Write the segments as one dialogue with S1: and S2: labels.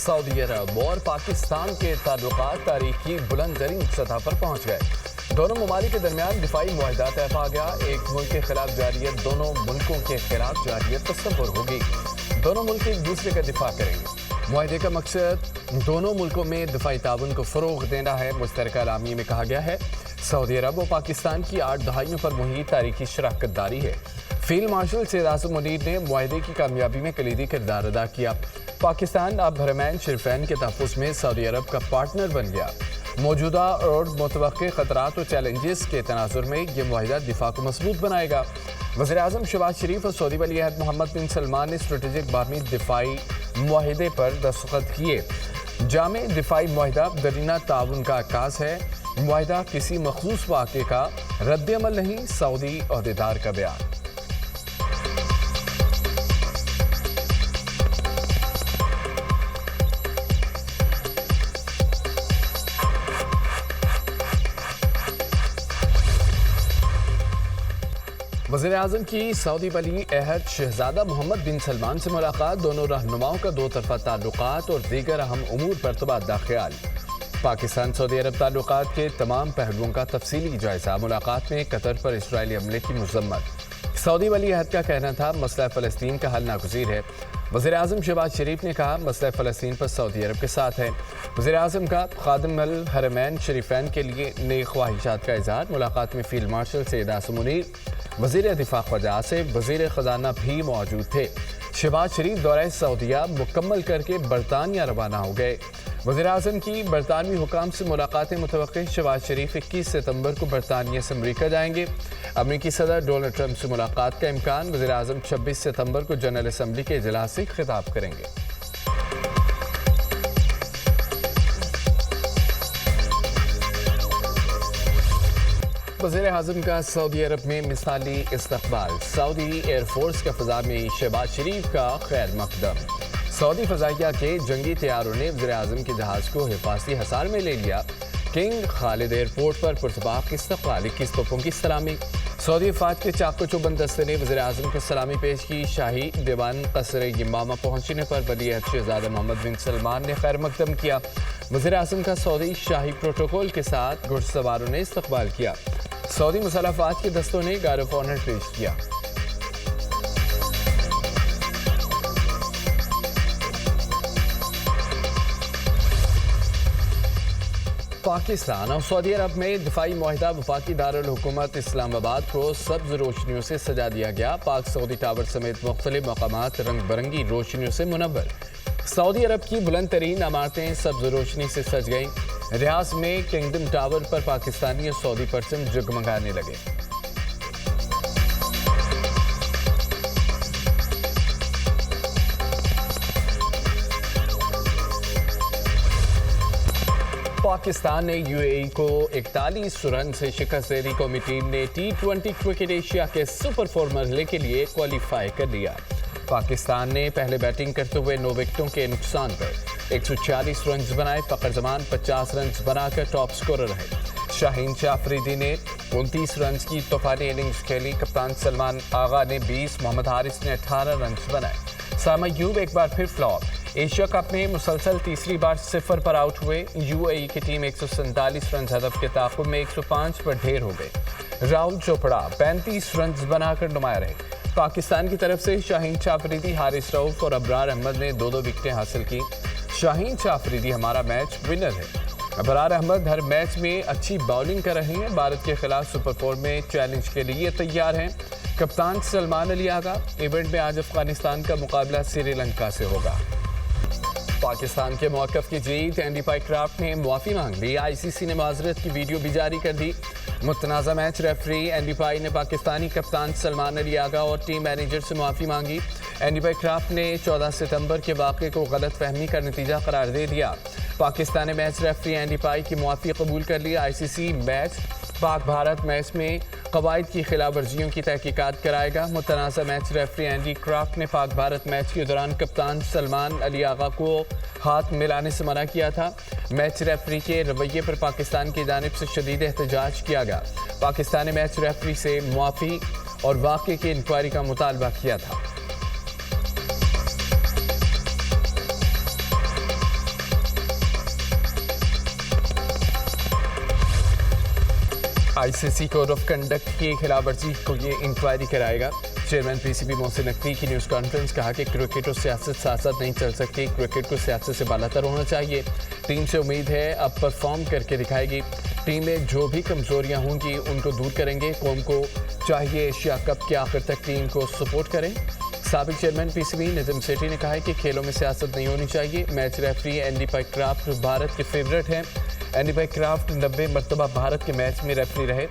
S1: Saudi अरब और पाकिस्तान के ताल्लुकात तारीखी बुलंद तरीन सतह पर पहुँच गए। दोनों ममालिक के दरमियान दिफाई मुआहदा तय पा गया। एक मुल्क के खिलाफ जारियत दोनों मुल्कों के खिलाफ जारियत तस्वुर होगी। दोनों मुल्क एक दूसरे का दिफा करेंगे। मुआहदे का मकसद दोनों मुल्कों में दिफाई ताउन को फ़रोग़ देना है। मुश्तरका एलामिया में कहा गया है सऊदी अरब और पाकिस्तान की 8 दहाइयों पर मुहित तारीखी शराकत दारी है। फील्ड मार्शल सैयद आसिम मुनीर ने मुआहदे की कामयाबी में कलीदी किरदार अदा किया। पाकिस्तान अब हरमैन शरीफैन के तहफ़्फ़ुज़ में सऊदी अरब का पार्टनर बन गया। मौजूदा और मुतवक्के ख़तरात और चैलेंजेस के तनाजुर में यह मुआहदा दिफा को मजबूत बनाएगा। वज़ीर-ए-आज़म शहबाज शरीफ और सऊदी वली अहद मोहम्मद बिन सलमान ने स्ट्रेटेजिक बाहमी दिफाई मुआहदे पर दस्तखत किए। जामे दिफाई मुआहदा दरीना ताउन का अक्कास है। मुआहदा किसी मखसूस वाक़े का रद्द-ए-अमल नहीं, सऊदी अहदेदार का बयान। वज़ीर-ए-आज़म की सऊदी वली अहद शहज़ादा मोहम्मद बिन सलमान से मुलाकात। दोनों रहनुमाओं का दो तरफ़ा ताल्लुकात और दीगर अहम उमूर पर तबादला ख्याल। पाकिस्तान सऊदी अरब ताल्लुकात के तमाम पहलुओं का तफसीली जायज़ा। मुलाकात में कतर पर इसराइली हमले की मज़म्मत। सऊदी वली अहद का कहना था मसला फ़लस्तीन का हल नागुज़ीर है। वज़ीर-ए-आज़म शहबाज शरीफ ने कहा मसला फ़लस्तीन पर सऊदी अरब के साथ है। वज़ीर-ए-आज़म का खादिम अल हरमैन शरीफैन के लिए नेक ख्वाहिशात का इज़हार। मुलाकात में फील्ड मार्शल सैयद आसिम मुनीर, वज़ीर दिफा ख्वाजा आसिफ, वज़ीर ख़जाना भी मौजूद थे। शहबाज शरीफ दौरे सऊदिया मुकम्मल करके बरतानिया रवाना हो गए। वज़ीर-ए-आज़म की बरतानवी हुकाम से मुलाकातें मुतवक्किल। शहबाज शरीफ 21 सितंबर को बरतानिया से अमरीका जाएंगे। अमरीकी सदर डोनाल्ड ट्रंप से मुलाकात का इम्कान। वज़ीर-ए-आज़म 26 सितंबर को जनरल असम्बली के इजलास से खिताब करेंगे। वज़ीर-ए-आज़म का सऊदी अरब में मिसाली इस्तकबाल। सऊदी एयरफोर्स का फ़ज़ा में शहबाज शरीफ का खैर मकदम। सऊदी फ़ज़ाइया के जंगी तैयारों ने वज़ीर-ए-आज़म के जहाज़ को हिफाजती हसार में ले लिया। किंग खालिद एयरपोर्ट पर पुरतबाक इस्तकबाल। 21 तोपों की सलामी। सऊदी फ़ौज के चाको चौबंद दस्ते ने वज़ीर-ए-आज़म को सलामी पेश की। शाही दीवान क़स्र यमामा पहुँचने पर वली अहद शहज़ादा मोहम्मद बिन सलमान ने खैर मकदम किया। वज़ीर-ए-आज़म का सऊदी शाही प्रोटोकॉल के साथ घुड़सवारों ने इस्तकबाल किया। सऊदी मुसल्लह फ़ौज के दस्तों ने गार्ड ऑफ ऑनर पेश किया। पाकिस्तान और सऊदी अरब में दिफाई मुआहदा वफाकी दारुल हुकूमत इस्लामाबाद को सब्ज रोशनियों से सजा दिया गया। पाक सऊदी टावर समेत मुख्तलिफ मकामात रंग बिरंगी रोशनियों से मुनव्वर। सऊदी अरब की बुलंद तरीन इमारतें सब्ज रोशनी से सज गईं। रियाज में किंगडम टावर पर पाकिस्तानी और सऊदी परचम जगमगाने लगे। पाकिस्तान ने यूएई को 41 रन से शिकस्त दे दी। कौमी टीम ने T20 क्रिकेट एशिया के सुपर 4 मरहले के लिए क्वालिफाई कर लिया। पाकिस्तान ने पहले बैटिंग करते हुए 9 विकेटों के नुकसान पर 140 रन बनाए। फ़खर जमान 50 रन बनाकर टॉप स्कोरर रहे। शाहीन शाह अफरीदी ने 29 रन की तूफानी इनिंग्स खेली। कप्तान सलमान आगा ने 20, मोहम्मद हारिस ने 18 रन बनाए। सामा यूब एक बार फिर फ्लॉप। एशिया कप में मुसलसल तीसरी बार 0 पर आउट हुए। यूएई की टीम 147 रन हदफ के ताक़ुब में 105 पर ढेर हो गए। राहुल चोपड़ा 35 रन बनाकर नुमाया रहे। पाकिस्तान की तरफ से शाहीन शाह अफरीदी, हारिस रऊफ और अबरार अहमद ने 2-2 विकेटें हासिल की। शाहीन शाह अफरीदी हमारा मैच विनर है। अबरार अहमद हर मैच में अच्छी बॉलिंग कर रहे हैं। भारत के खिलाफ सुपर 4 में चैलेंज के लिए तैयार हैं। कप्तान सलमान अली आगा। इवेंट में आज अफगानिस्तान का मुकाबला श्रीलंका से होगा। पाकिस्तान के मौक़िफ़ की जीत। एंडी पाइक्राफ्ट ने मुआफ़ी मांग ली। आईसीसी ने माज़रत की वीडियो भी जारी कर दी। मुतनाज़ा मैच रेफरी एंडी पाई ने पाकिस्तानी कप्तान सलमान अली आगा और टीम मैनेजर से मुआफ़ी मांगी। एंडी पाइक्राफ्ट ने 14 सितंबर के वाक़े को गलत फहमी का नतीजा करार दे दिया। पाकिस्तानी मैच रेफरी एंडी पाई की मुआफ़ी कबूल कर ली। ICC match Pak Bharat match में कवायद की खिलाफ वर्जियों की तहकीकात कराएगा। मुतनाज़ा मैच रेफरी एंडी क्राफ्ट ने पाक भारत मैच के दौरान कप्तान सलमान अली आगा को हाथ मिलाने से मना किया था। मैच रेफरी के रवैये पर पाकिस्तान की जानिब से शदीद एहतजाज किया गया। पाकिस्तानी मैच रेफरी से मुआफ़ी और वाक़े की इंक्वायरी का मुतालबा किया था। ICC कोड ऑफ कंडक्ट की खिलाफ वर्जी को ये इंक्वायरी कराएगा। चेयरमैन PCB मोहसिन नकवी की न्यूज़ कॉन्फ्रेंस, कहा कि क्रिकेट और सियासत साथ साथ नहीं चल सकती, क्रिकेट को सियासत से बालातर होना चाहिए। टीम से उम्मीद है अब परफॉर्म करके दिखाएगी। टीम में जो भी कमजोरियां होंगी उनको दूर करेंगे। कौम को चाहिए एशिया कप के आखिर तक टीम को सपोर्ट करें। साबिक चेयरमैन PCB निज़म सेठी ने कहा है कि खेलों में सियासत नहीं होनी चाहिए। Match referee Andy Pycroft Bharat के फेवरेट हैं। एंडी पाइक्राफ्ट 90 मरतबा भारत के मैच में रेफरी रहे।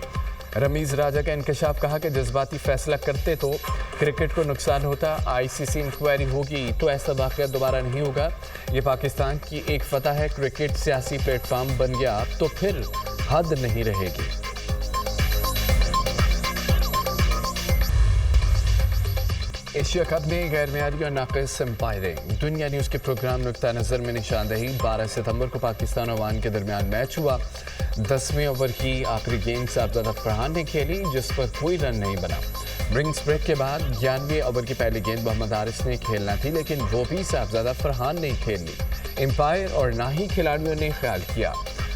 S1: रमीज़ राजा का इंकशाफ, कहा कि जज्बाती फैसला करते तो क्रिकेट को नुकसान होता। ICC इंक्वायरी होगी तो ऐसा वाक़या दोबारा नहीं होगा। ये पाकिस्तान की एक फतह है। क्रिकेट सियासी प्लेटफार्म बन गया तो फिर हद नहीं रहेगी। एशिया कप में गैर मेयारी और नाक़िस एम्पायरिंग। दुनिया न्यूज़ के प्रोग्राम नुक्ता नज़र में निशानदही। 12 सितंबर को पाकिस्तान और ओमान के दरमियान मैच हुआ। 10वें ओवर की आखिरी गेंद साहबजादा फरहान ने खेली, जिस पर कोई रन नहीं बना। ड्रिंक्स ब्रेक के बाद 11वें ओवर की पहली गेंद मोहम्मद हारिस ने खेलना थी, लेकिन वो भी साहबजादा फरहान ने खेल ली। एम्पायर और ना ही खिलाड़ियों ने ख्याल किया।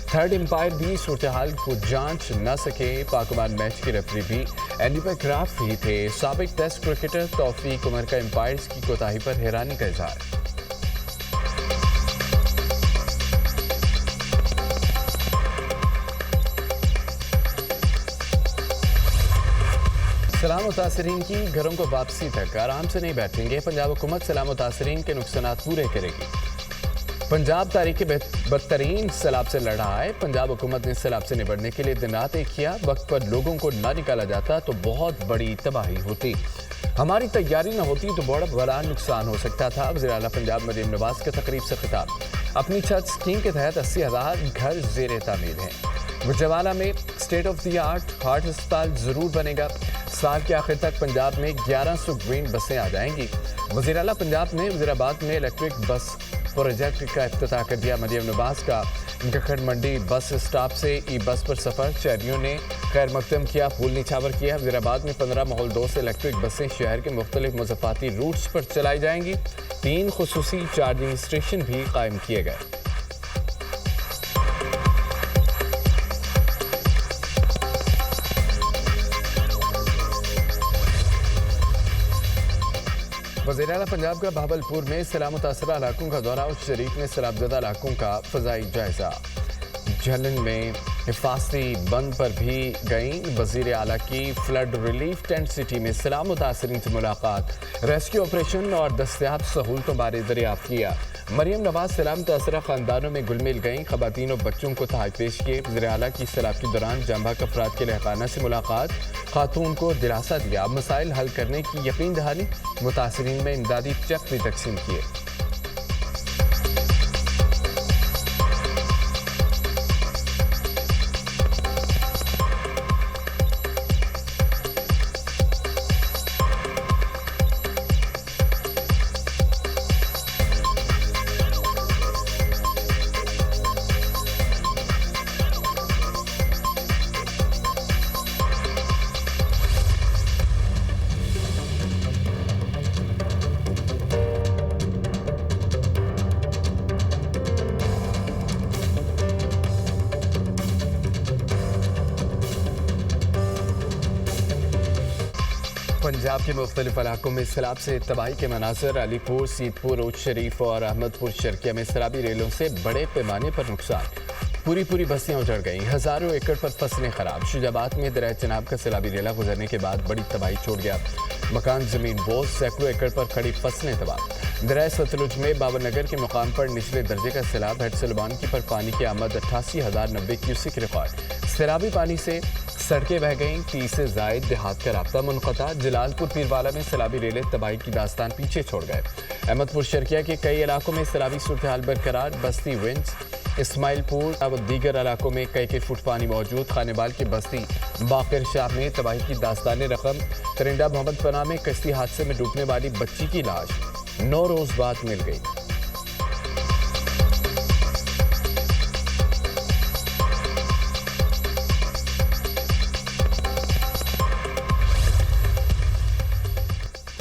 S1: थर्ड एम्पायर भी सूरत हाल को जांच न सके। पाक-ओमान मैच के रेफरी भी एंडी पाइक्राफ्ट ही थे। साबिक टेस्ट क्रिकेटर तौफीक उमर का एम्पायर्स की कोताही पर हैरानी का इजहार। सलाम मुतासरीन की घरों को वापसी तक आराम से नहीं बैठेंगे। पंजाब हुकूमत सलाम मुतासरीन के नुकसानात पूरे करेगी। पंजाब तारीख बदतरीन सैलाब से लड़ रहा है। पंजाब हुकूमत ने सैलाब से निपटने के लिए दिन रात एक किया। वक्त पर लोगों को ना निकाला जाता तो बहुत बड़ी तबाही होती। हमारी तैयारी न होती तो बड़ा नुकसान हो सकता था। वज़ीर आला पंजाब मरियम नवाज का तकरीब से खिताब। अपनी छत स्कीम के तहत 80,000 घर ज़ेर तामीर हैं। गुजरावाला में state of the art heart अस्पताल ज़रूर बनेगा। साल के आखिर तक पंजाब में 1100 ग्रीन बसें आ जाएंगी। वज़ीर आला पंजाब ने वज़ीराबाद में इलेक्ट्रिक बस प्रोजेक्ट का इफ्तिताह कर दिया। मरियम नवाज का गखड़ मंडी बस स्टॉप से ई बस पर सफ़र। शहरियों ने खैर मकदम किया, फूल निछावर किया। वज़ीराबाद में 15 माहौल 2 से इलेक्ट्रिक बसें शहर के मुख्तलिफ मुज़फ़ाती रूट्स पर चलाई जाएंगी। 3 खुसूसी चार्जिंग स्टेशन भी कायम किए गए। वज़ीर आला पंजाब का बहावलपुर में सैलाब मुतासरा इलाकों का दौरा। उस शरीफ में सैलाबज़दा इलाकों का फ़ज़ाई जायज़ा। झलन में हिफाजती बंद पर भी गई। वज़ीर आला की फ्लड रिलीफ टेंट सिटी में सैलाब मुतासरीन से मुलाकात। रेस्क्यू ऑपरेशन और दस्तयाब सहूलतों बारे दरियाफ्त किया। मरियम नवाज सैलाब मुतासरा ख़ानदानों में घुल मिल गईं। ख़वातीन और बच्चों को तहफ़्फ़ुज़ पेश किए। वज़ीर आला की सैलाब के दौरान जांबाक अफराद के लहकाना से मुलाकात। खातून को दिलासा दिया, मसाइल हल करने की यकीन दहानी। मुतासरीन में इमदादी चेक भी तकसीम किए। पंजाब के मुख्तलिफ इलाकों में सैलाब से तबाही के मनाज़र। अलीपुर, सीतपुर, उच शरीफ और अहमदपुर शर्किया में सैलाबी रेलों से बड़े पैमाने पर नुकसान। पूरी बस्तियां उजड़ गईं। हज़ारों एकड़ पर फसलें खराब। शुजाबाद में दरिया चनाब का सैलाबी रेला गुजरने के बाद बड़ी तबाही छोड़ गया। मकान ज़मीन बोझ, सैकड़ों एकड़ पर खड़ी फसलें तबाह। दरिया सतलुज में बाबरनगर के मुकाम पर निचले दर्जे का सैलाब। हेड सलमान की पर पानी की आमद 88,090 क्यूसिक रिकॉर्ड। सैलाबी पानी से सड़कें बह गईं। 30 से ज़ायद देहात का राब्ता मुनक़ता। जलालपुर पीरवाला में सैलाबी रेले तबाही की दास्तान पीछे छोड़ गए। अहमदपुर शर्किया के कई इलाकों में सैलाबी सूरत हाल बरकरार। बस्ती विंस, इस्माइलपुर और दीगर इलाकों में कई फुट पानी मौजूद। खानेवाल की बस्ती बाकर शाह में तबाही की दास्तान रकम। करिंदा मोहम्मद पनाह में कश्ती हादसे में डूबने वाली बच्ची की लाश 9 रोज़ बाद मिल गई।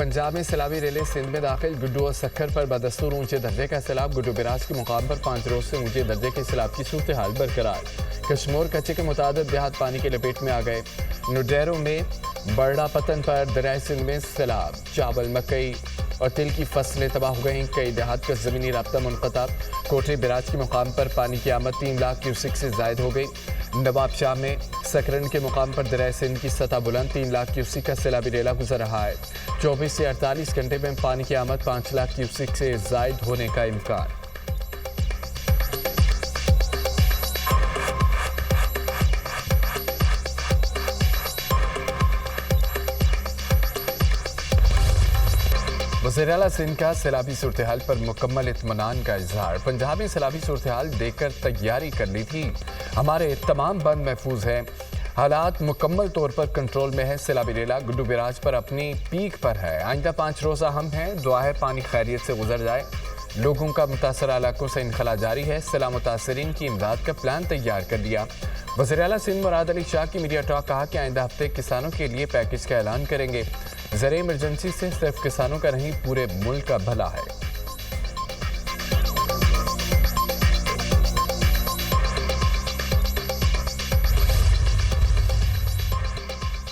S1: पंजाब में सैलाबी रेलें सिंध में दाखिल। गुड्डू और सक्खर पर बदस्तूर ऊंचे दर्जे का सैलाब। गुड्डू बिराज के मुकाम पर 5 रोज से ऊंचे दर्जे के सैलाब की सूरत हाल बरकरार। कश्मोर कच्चे के मुताबिक देहात पानी की लपेट में आ गए। नुडेरो में बरड़ा पतन पर दरियाए सिंध में सैलाब। चावल, मकई और तिल की फसलें तबाह हो गईं। कई देहात का ज़मीनी राब्ता मुनक़ता। कोठरी बिराज के मुकाम पर पानी की आमद 3 लाख क्यूसिक से ज़ायद हो गई। नवाब शाह में सकरन के मुकाम पर दरियाए सिंध की सतह बुलंद। 3 लाख क्यूसिक का सैलाबी रेला गुजर रहा है। 24 से 48 घंटे में पानी की आमद 5 लाख क्यूसिक से ज़ायद होने का इम्कान। वज़ीर-ए-आला सिंध का सैलाबी सूरत हाल पर मुकम्मल इत्मीनान का इजहार। पंजाब में सैलाबी सूरत हाल देखकर तैयारी कर ली थी। हमारे तमाम बंद महफूज हैं। हालात मुकम्मल तौर पर कंट्रोल में है। सैलाबी रेला गुड्डू बिराज पर अपनी पीक पर है। आइंदा 5 रोज़ा हम हैं। दुआ है पानी खैरियत से गुजर जाए। लोगों का मुतासर इलाकों से इनखला जारी है। सैलाब मुतासरीन की इमदाद का प्लान तैयार कर दिया। वज़ीर-ए-आला सिंध मुराद अली शाह की मीडिया टॉक। कहा कि आइंदा हफ्ते किसानों के लिए पैकेज का ऐलान करेंगे। ज़रिए इमरजेंसी से सिर्फ किसानों का नहीं, पूरे मुल्क का भला है।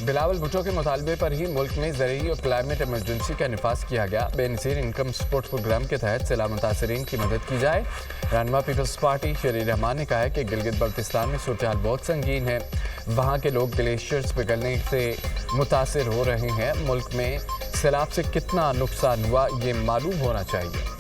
S1: बिलावल भुट्टो के मुतालबे पर ही मुल्क में ज़रूरी और क्लाइमेट इमरजेंसी का निफाज किया गया। बेनज़ीर इनकम सपोर्ट प्रोग्राम के तहत सैलाब मुतासरीन की मदद की जाए। रहनुमा पीपल्स पार्टी शरीर रहमान ने कहा है कि गिलगित बल्तिस्तान में सूरत हाल बहुत संगीन है। वहाँ के लोग ग्लेशियर्स पिघलने से मुतासर हो रहे हैं। मुल्क में सैलाब से कितना नुकसान हुआ ये मालूम होना चाहिए।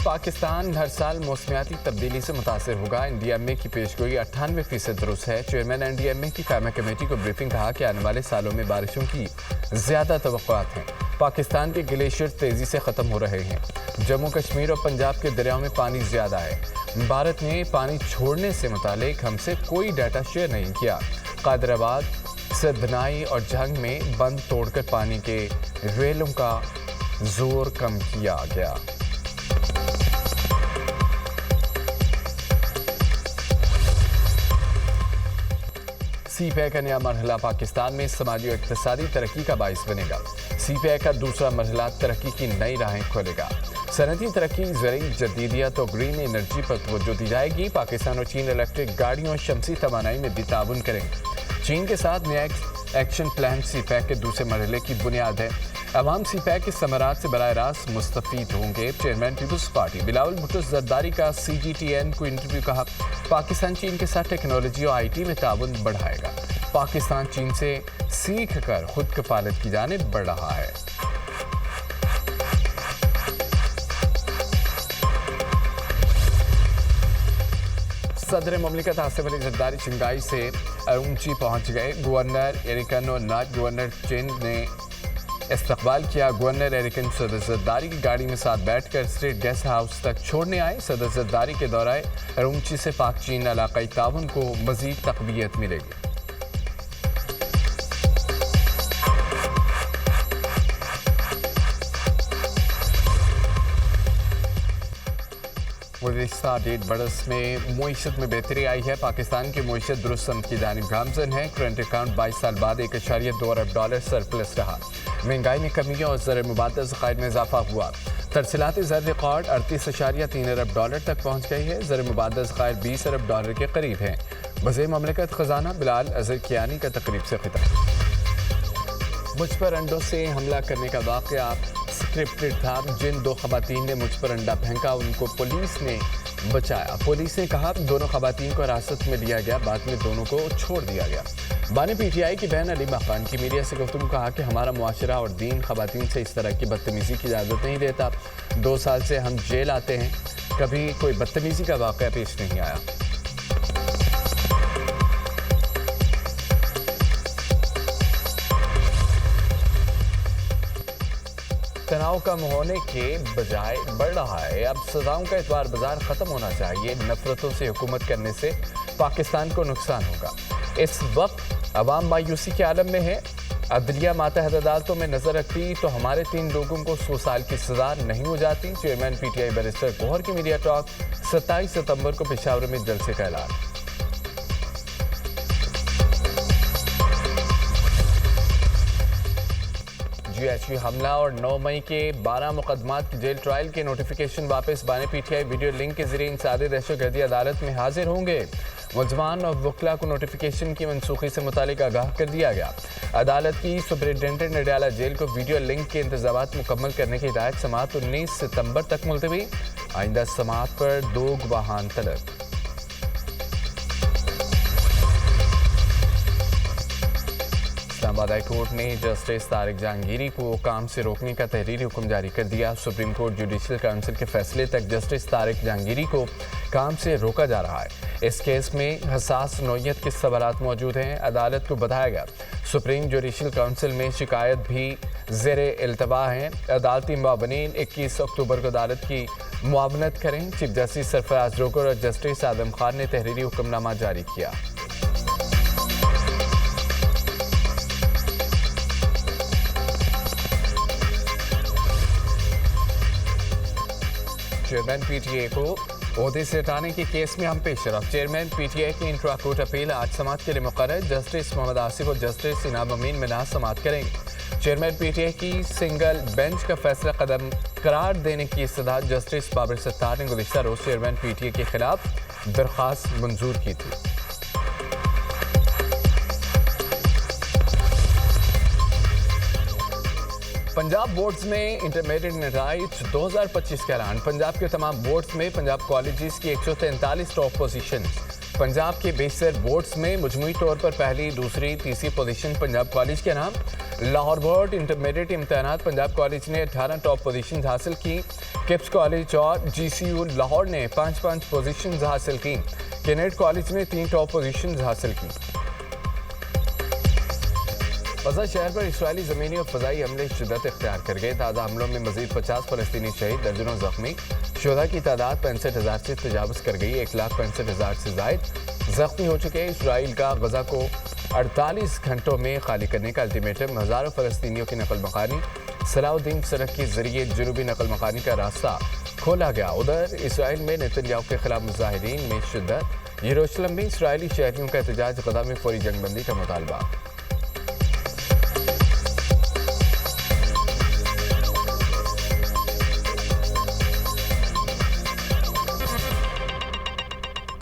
S1: पाकिस्तान हर साल मौसमियाती तब्दीली से मुतासर होगा। एनडीएमए की पेशगोई 98% दुरुस्त है। चेयरमैन एनडीएमए की कायमा कमेटी को ब्रीफिंग। कहा कि आने वाले सालों में बारिशों की ज़्यादा तवक्कुआत हैं। पाकिस्तान के ग्लेशियर तेज़ी से ख़त्म हो रहे हैं। जम्मू कश्मीर और पंजाब के दरियाओं में पानी ज़्यादा है। भारत ने पानी छोड़ने से मुतालिक हमसे कोई डाटा शेयर नहीं किया। कादराबाद, सदनाई और जंग में बंद तोड़कर पानी के रेलों का जोर कम किया गया। सीपीआई का नया मरहला पाकिस्तान में समाजी और इक़्तिसादी तरक्की का बाइस बनेगा। सीपीआई का दूसरा मरहला तरक्की की नई राहें खोलेगा। सनती तरक्की, ज़रूरी जदीदियत और ग्रीन एनर्जी पर तवज्जो दी जाएगी। पाकिस्तान और चीन इलेक्ट्रिक गाड़ियों और शमसी तवानाई में भी ताउन करेंगे। चीन के साथ नया एक्शन प्लान सीपैक के दूसरे मरहले की बुनियाद है। अवाम सीपैक के समरात से बराह रास्त मुस्तफ़ीद होंगे। चेयरमैन पीपल्स पार्टी बिलावल भुट्टो जरदारी का CGTN को इंटरव्यू। कहा पाकिस्तान चीन के साथ टेक्नोलॉजी और IT में ताउन बढ़ाएगा। पाकिस्तान चीन से सीख कर खुद कफालत की जानिब बढ़ रहा है। सदर ममलिकत आसिफ अली जरदारी शंघाई से अरुमची पहुंच गए। गवर्नर एरिकन और नायब गवर्नर चीन ने इस्तकबाल किया। गवर्नर एरिकन सदर जरदारी की गाड़ी में साथ बैठकर स्टेट गेस्ट हाउस तक छोड़ने आए। सदर जरदारी के दौरान अरुमची से पाक चीन इलाकाई ताउन को मजीद तक़वियत मिलेगी। गुज़िश्ता 1.5 बरस में मुईशत में बेहतरी आई है। पाकिस्तान की मुईशत दुरुस्त समत की जानिब गामजन है। करंट अकाउंट 22 साल बाद $1.2 अरब सरप्लस रहा। महंगाई में कमी और ज़र मुबादला ज़खायर में इजाफा हुआ। तरसीलात ज़र रिकॉर्ड $38.3 अरब तक पहुँच गई है। ज़र मुबादला ज़खायर $20 अरब के करीब हैं। वज़ीर ममलिकत ख़जाना बिलाल अज़हर कियानी का तकरीब से खिताब। मुझ पर अंडों से हमला करने का वाक़या स्क्रिप्टेड था। जिन 2 ख़वातीन ने मुझ पर अंडा फेंका उनको पुलिस ने बचाया। पुलिस ने कहा दोनों ख़वातीन को हिरासत में लिया गया। बाद में दोनों को छोड़ दिया गया। बानी PTI की बहन अलीमा खान की मीडिया से गुफ्तगू। कहा कि हमारा मुआशरा और दीन ख़वातीन से इस तरह की बदतमीज़ी की इजाज़त नहीं देता। 2 साल से हम जेल आते हैं, कभी कोई बदतमीज़ी का वाक़या पेश नहीं आया। तनाव कम होने के बजाय बढ़ रहा है। अब सजाओं का एतबार बाजार ख़त्म होना चाहिए। नफरतों से हुकूमत करने से पाकिस्तान को नुकसान होगा। इस वक्त अवाम मायूसी के आलम में है। अदलिया मातहत अदालतों में नजर रखती तो हमारे 3 लोगों को 100 साल की सजा नहीं हो जाती। चेयरमैन PTI बैरिस्टर गौहर की मीडिया टॉक। 27 सितंबर को पेशावर में जलसे का ऐलान। داعشی حملہ اور 9 مئی کے 12 مقدمات کی جیل ٹرائل کے نوٹیفیکیشن واپس بانے P T I video link کے ذریعے انسداد دہشت گردی عدالت میں حاضر ہوں گے۔ ملزمان اور وکلاء کو نوٹیفیکیشن کی منسوخی سے متعلق آگاہ کر دیا گیا۔ عدالت کی سپرنٹینڈنٹ نڈیالہ جیل کو ویڈیو لنک کے انتظامات مکمل کرنے کی ہدایت۔ سماعت 19 ستمبر تک ملتوی، آئندہ سماعت پر 2 گواہان طلب۔ اسلام آباد ہائی کورٹ نے جسٹس طارق جہانگیری کو کام سے روکنے کا تحریری حکم جاری کر دیا۔ سپریم کورٹ جوڈیشل کونسل کے فیصلے تک جسٹس طارق جہانگیری کو کام سے روکا جا رہا ہے۔ اس کیس میں حساس نوعیت کے سوالات موجود ہیں۔ عدالت کو بتایا گیا سپریم جوڈیشل کونسل میں شکایت بھی زیر التوا ہیں۔ عدالتی معاونین 21 اکتوبر کو عدالت کی معاونت کریں۔ چیف جسٹس سرفراز روکر اور جسٹس آدم خان نے تحریری حکم نامہ جاری کیا۔ چیئرمین پی ٹی اے کو عہدے سے ہٹانے کے کیس میں ہم پیش رفت۔ چیئرمین پی ٹی اے کی انٹرا کورٹ اپیل آج سماعت کے لیے مقرر۔ جسٹس محمد آصف اور جسٹس انعام امین منا سماعت کریں گے۔ چیئرمین پی ٹی اے کی سنگل بینچ کا فیصلہ قدم قرار دینے کی استدعا جسٹس بابر ستار نے گزشتہ روز چیئرمین پی ٹی اے کے خلاف درخواست منظور کی تھی۔ پنجاب بورڈز میں انٹرمیڈیٹ نتائج 2025 کا اعلان۔ پنجاب کے تمام بورڈز میں پنجاب کالجز کی 143 ٹاپ پوزیشن۔ پنجاب کے 72 بورڈز میں مجموعی طور پر پہلی، دوسری، تیسری پوزیشن پنجاب کالج کے نام۔ لاہور بورڈ انٹرمیڈیٹ امتحانات پنجاب کالج نے 18 ٹاپ پوزیشنز حاصل کی۔ کپس کالج اور جی سی یو لاہور نے 5 پوزیشنز حاصل کی۔ کینیڈ کالج نے 3 ٹاپ پوزیشنز حاصل کی۔ غزہ شہر پر اسرائیلی زمینی اور فضائی حملے شدت اختیار کر گئے۔ تازہ حملوں میں مزید 50 فلسطینی شہید، درجنوں زخمی۔ شہداء کی تعداد 65,000 سے تجاوز کر گئی۔ 1,65,000 سے زائد زخمی ہو چکے۔ اسرائیل کا غزہ کو 48 گھنٹوں میں خالی کرنے کا الٹیمیٹم۔ ہزاروں فلسطینیوں کی نقل مکانی۔ صلاح الدین سڑک کے ذریعے جنوبی نقل مکانی کا راستہ کھولا گیا۔ ادھر اسرائیل میں نیتن یاہو کے خلاف مظاہرین میں شدت۔ یروشلم میں اسرائیلی شہریوں کا احتجاج، غزہ میں فوری جنگ بندی کا مطالبہ۔